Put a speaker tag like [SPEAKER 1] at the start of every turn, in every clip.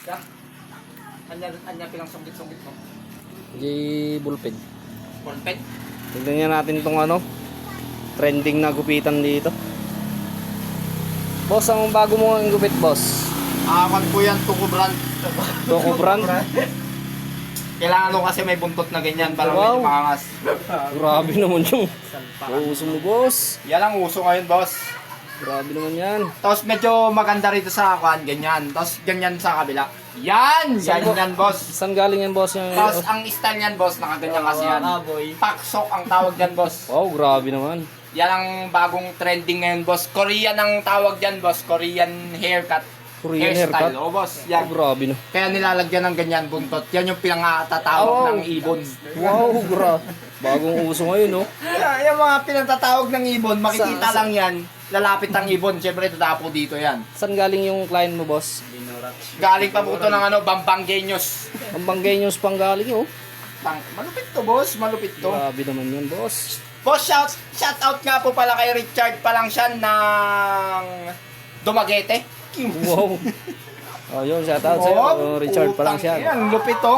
[SPEAKER 1] Ya. Anya pilang sungkit-sungkit mo.
[SPEAKER 2] J bullpen.
[SPEAKER 1] Ballpen.
[SPEAKER 2] Tignan niya natin itong ano, trending na gupitan dito. Boss, ang bago mo ang gupit, boss?
[SPEAKER 1] Awan po yan, Tuko brand.
[SPEAKER 2] Toko brand.
[SPEAKER 1] Kailangan mo kasi may buntot na ganyan para
[SPEAKER 2] Wow.
[SPEAKER 1] medyo makangas.
[SPEAKER 2] Grabe naman yung uso mo, boss.
[SPEAKER 1] Yan ang uso ngayon, boss.
[SPEAKER 2] Grabe naman yan.
[SPEAKER 1] Tapos medyo maganda rito sa kuan, ganyan. Tapos ganyan sa kabila. Yan! Ganyan, boss.
[SPEAKER 2] Saan galing yan, boss? Yung...
[SPEAKER 1] Tapos ang style niyan, boss, nakaganyan kasi yan. Paksok ang tawag diyan, boss.
[SPEAKER 2] Wow, grabe naman.
[SPEAKER 1] Yan ang bagong trending ngayon, boss. Korean ang tawag diyan, boss. Korean haircut.
[SPEAKER 2] Korean
[SPEAKER 1] Hairstyle.
[SPEAKER 2] haircut?
[SPEAKER 1] O, boss.
[SPEAKER 2] Oh,
[SPEAKER 1] Yan.
[SPEAKER 2] grabe na.
[SPEAKER 1] Kaya nilalagyan ng ganyan buntot. Yan yung pinangatatawag ng ibon.
[SPEAKER 2] Wow, grabe. Bagong uso ngayon, no?
[SPEAKER 1] Yung mga pinatatawag ng ibon, makikita
[SPEAKER 2] Sa-
[SPEAKER 1] lang yan. Lalapit ang ibon. Siyempre, tatapo dito yan.
[SPEAKER 2] Saan galing yung client mo, boss?
[SPEAKER 1] Galing pa po ito ng Bambangueños.
[SPEAKER 2] Ang Banggenyos pang galing, oh.
[SPEAKER 1] Malupit to, boss. Malupit to.
[SPEAKER 2] Grabe naman yan, boss.
[SPEAKER 1] Boss, shout out nga po pala kay Richard Palangsyan ng Dumaguete.
[SPEAKER 2] Wow. Oh, yun, shout out sa'yo. Oh, Richard pa lang siya.
[SPEAKER 1] Yan, lupit to.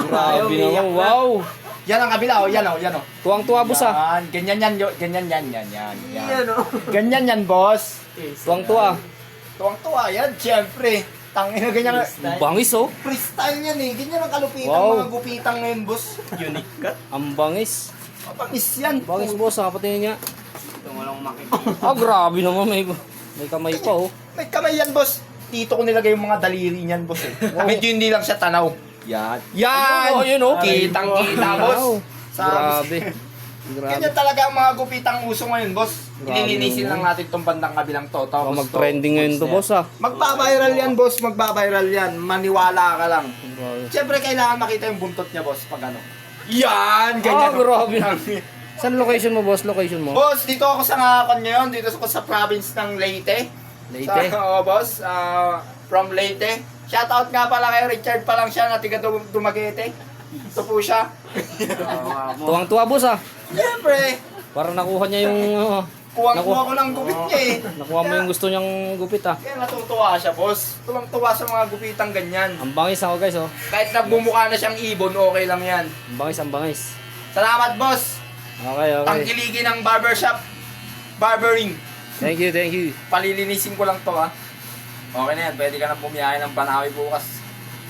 [SPEAKER 2] Grabe naman, wow.
[SPEAKER 1] Yan ang kabila, oh. Yan, oh. Yan, oh.
[SPEAKER 2] Tuwang-tuwa, boss, ah.
[SPEAKER 1] Yan, ganyan yan, ganyan yan, yan. Ganyan yan, boss.
[SPEAKER 2] Tuwang-tuwa.
[SPEAKER 1] Tuwang-tuwa yan, siyempre. Tangina ganyan.
[SPEAKER 2] Bangis, oh.
[SPEAKER 1] Freestyle yan eh. Ganyan ang kalupitan,
[SPEAKER 2] Wow.
[SPEAKER 1] mga gupitang ngayon, boss. Unique cut.
[SPEAKER 2] Ang bangis.
[SPEAKER 1] Mapangis yan.
[SPEAKER 2] Bangis, boss, ha. Patingin niya.
[SPEAKER 1] Ito walang makikita.
[SPEAKER 2] Ah, grabe naman. May kamay pa, oh.
[SPEAKER 1] May kamay yan, boss. Dito ko nilagay yung mga daliri niyan, boss. Eh. Medyo hindi lang siya tanaw. Yan. Yan!
[SPEAKER 2] Oh, yun, oh.
[SPEAKER 1] Kitang-kita, boss.
[SPEAKER 2] Wow.
[SPEAKER 1] Sa-
[SPEAKER 2] Grabe. Grabe.
[SPEAKER 1] Ganyan talaga ang mga gupitang uso ngayon, boss.
[SPEAKER 2] Grabe
[SPEAKER 1] Ililinisin
[SPEAKER 2] naman.
[SPEAKER 1] lang natin itong bandang kabilang to.
[SPEAKER 2] Oh,
[SPEAKER 1] Tapos
[SPEAKER 2] mag-trending ngayon to, boss, ah.
[SPEAKER 1] Magbabiral yan, boss. Magbabiral yan. Maniwala ka lang.
[SPEAKER 2] Grabe.
[SPEAKER 1] Siyempre, kailangan makita yung buntot niya, boss, pag ano. Yan!
[SPEAKER 2] Ah,
[SPEAKER 1] Ganyan.
[SPEAKER 2] grabe. Saan location mo, boss? Location mo?
[SPEAKER 1] Boss, dito ako sa Ngakon ngayon. Dito ako sa province ng Leyte.
[SPEAKER 2] Leyte?
[SPEAKER 1] Oo, boss. From Leyte. Shoutout nga pala kay Richard pa lang siya na tiga Dumaguete. Ito po siya.
[SPEAKER 2] Tuwang-tuwa, boss, ah.
[SPEAKER 1] Siyempre,
[SPEAKER 2] Parang nakuha niya yung...
[SPEAKER 1] kuwang-kuwa ko ng gupit niya eh.
[SPEAKER 2] nakuha mo yung gusto niyang gupit, ah.
[SPEAKER 1] Kaya natutuwa siya, boss. Tuwang-tuwa sa mga gupitang ganyan.
[SPEAKER 2] Ang bangis ako, guys, oh.
[SPEAKER 1] Kahit nagbumukha na siyang ibon, okay lang yan.
[SPEAKER 2] Ang bangis, ang bangis.
[SPEAKER 1] Salamat, boss.
[SPEAKER 2] Okay, okay.
[SPEAKER 1] Tangkiligi ng barbershop. Barbering.
[SPEAKER 2] Thank you, thank you.
[SPEAKER 1] Palilinisin ko lang to, ha. Okay na yan. Pwede ka na bumiyahe ng Banawi bukas.